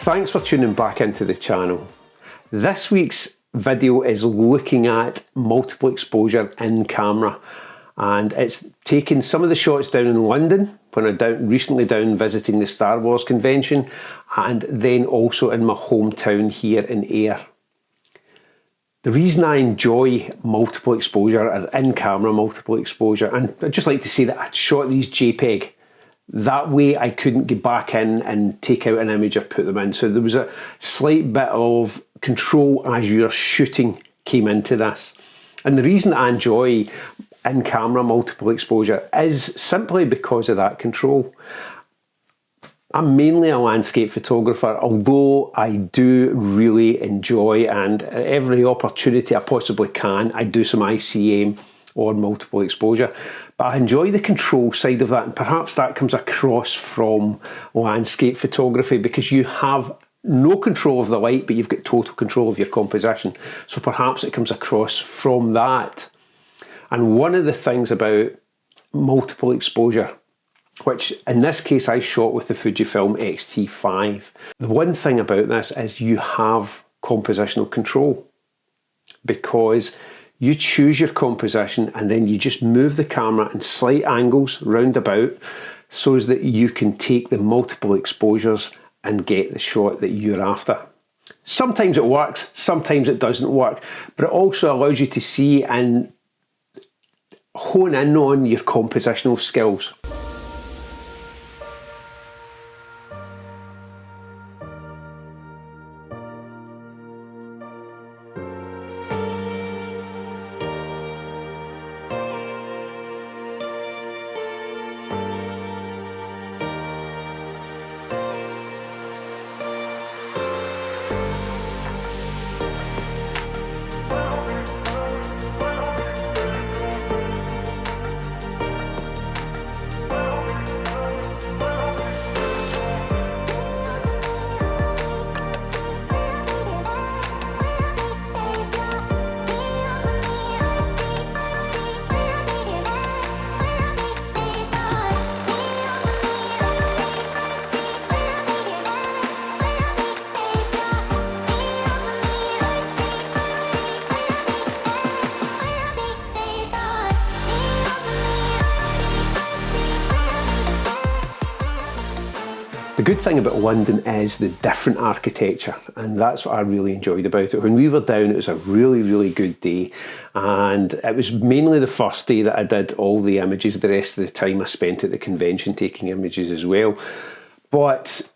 Thanks for tuning back into the channel. This week's video is looking at multiple exposure in camera, and it's taken some of the shots down in London when I'm recently down visiting the Star Wars convention, and then also in my hometown here in Ayr. The reason I enjoy multiple exposure or in-camera multiple exposure, and I'd just like to say that I shot these JPEG. That way I couldn't get back in and take out an image or put them in. So there was a slight bit of control as you're shooting came into this. And the reason I enjoy in-camera multiple exposure is simply because of that control. I'm mainly a landscape photographer, although I do really enjoy, and every opportunity I possibly can, I do some ICM or multiple exposure. But I enjoy the control side of that, and perhaps that comes across from landscape photography because you have no control of the light, but you've got total control of your composition. So perhaps it comes across from that. And one of the things about multiple exposure, which in this case I shot with the Fujifilm X-T5. The one thing about this is you have compositional control, because you choose your composition and then you just move the camera in slight angles round about so that you can take the multiple exposures and get the shot that you're after. Sometimes it works, sometimes it doesn't work, but it also allows you to see and hone in on your compositional skills. The good thing about London is the different architecture, and that's what I really enjoyed about it. When we were down, it was a really, really good day, and it was mainly the first day that I did all the images. The rest of the time I spent at the convention taking images as well. But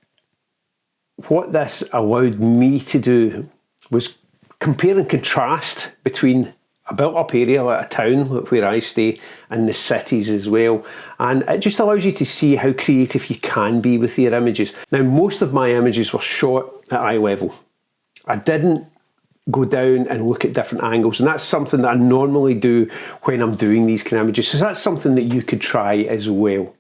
what this allowed me to do was compare and contrast between a built-up area like a town where I stay and the cities as well, and it just allows you to see how creative you can be with your images. Now, most of my images were shot at eye level. I didn't go down and look at different angles, and that's something that I normally do when I'm doing these kind of images, so that's something that you could try as well.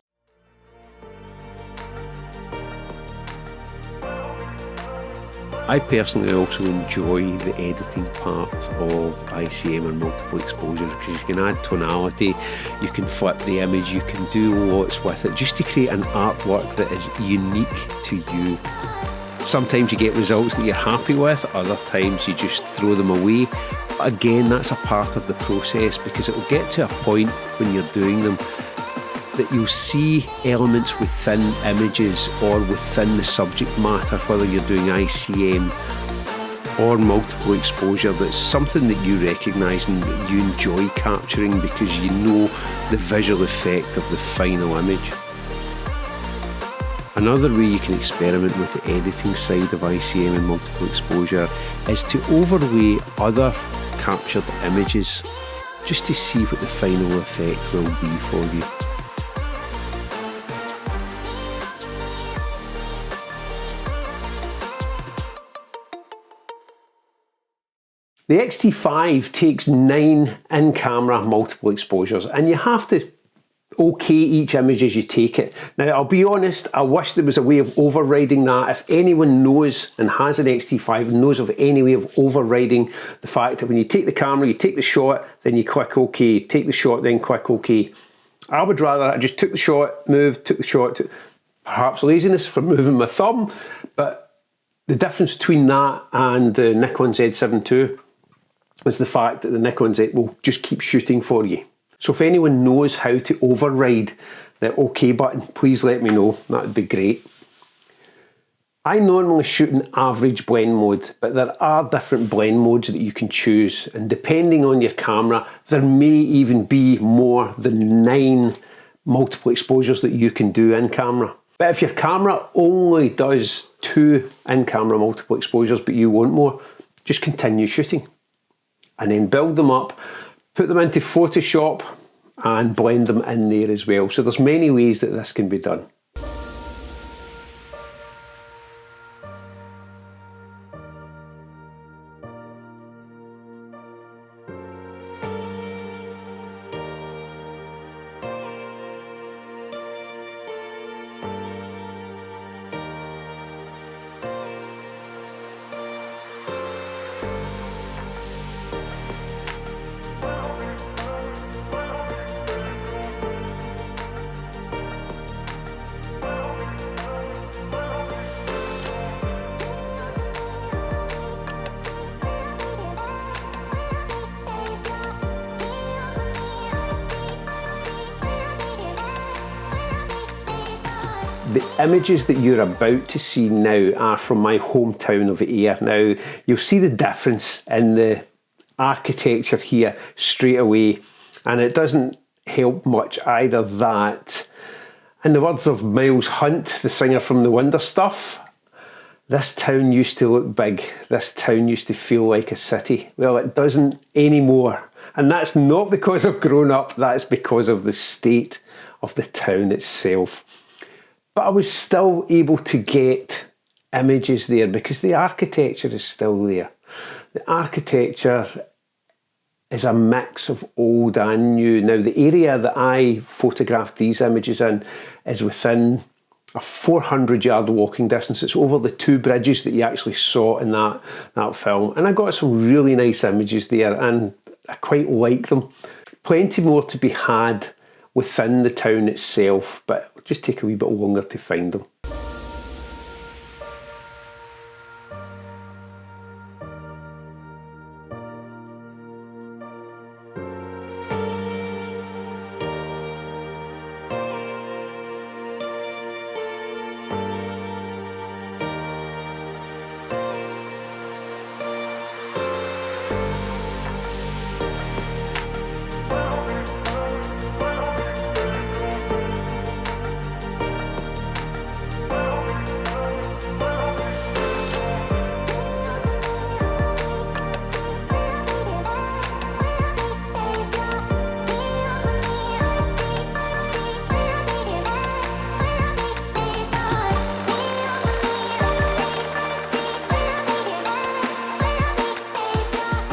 I personally also enjoy the editing part of ICM and multiple exposure, because you can add tonality, you can flip the image, you can do lots with it just to create an artwork that is unique to you. Sometimes you get results that you're happy with, other times you just throw them away. But again, that's a part of the process, because it will get to a point when you're doing them that you'll see elements within images or within the subject matter, whether you're doing ICM or multiple exposure, that's something that you recognise and that you enjoy capturing because you know the visual effect of the final image. Another way you can experiment with the editing side of ICM and multiple exposure is to overlay other captured images just to see what the final effect will be for you. The X-T5 takes 9 in-camera multiple exposures, and you have to okay each image as you take it. Now, I'll be honest, I wish there was a way of overriding that. If anyone knows and has an X-T5 and knows of any way of overriding the fact that when you take the camera, you take the shot, then you click OK, take the shot, then click OK. I would rather I just took the shot, moved, took the shot, perhaps laziness for moving my thumb, but The difference between that and the Nikon Z7 II is the fact that the Nikon Z will just keep shooting for you. So if anyone knows how to override the OK button, please let me know, that would be great. I normally shoot in average blend mode, but there are different blend modes that you can choose, and depending on your camera, there may even be more than 9 multiple exposures that you can do in camera. But if your camera only does 2 in-camera multiple exposures but you want more, just continue shooting and then build them up, put them into Photoshop and blend them in there as well. So there's many ways that this can be done. The images that you're about to see now are from my hometown of Ayr. Now, you'll see the difference in the architecture here straight away, and it doesn't help much either that, in the words of Miles Hunt, the singer from The Wonder Stuff, this town used to look big, this town used to feel like a city. Well, it doesn't anymore. And that's not because I've grown up, that's because of the state of the town itself. But I was still able to get images there because the architecture is still there. The architecture is a mix of old and new. Now, the area that I photographed these images in is within a 400-yard walking distance. It's over the 2 bridges that you actually saw in that film. And I got some really nice images there and I quite like them. Plenty more to be had within the town itself, but it'll just take a wee bit longer to find them.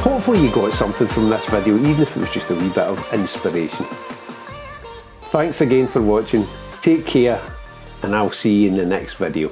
Hopefully you got something from this video, even if it was just a wee bit of inspiration. Thanks again for watching, take care, and I'll see you in the next video.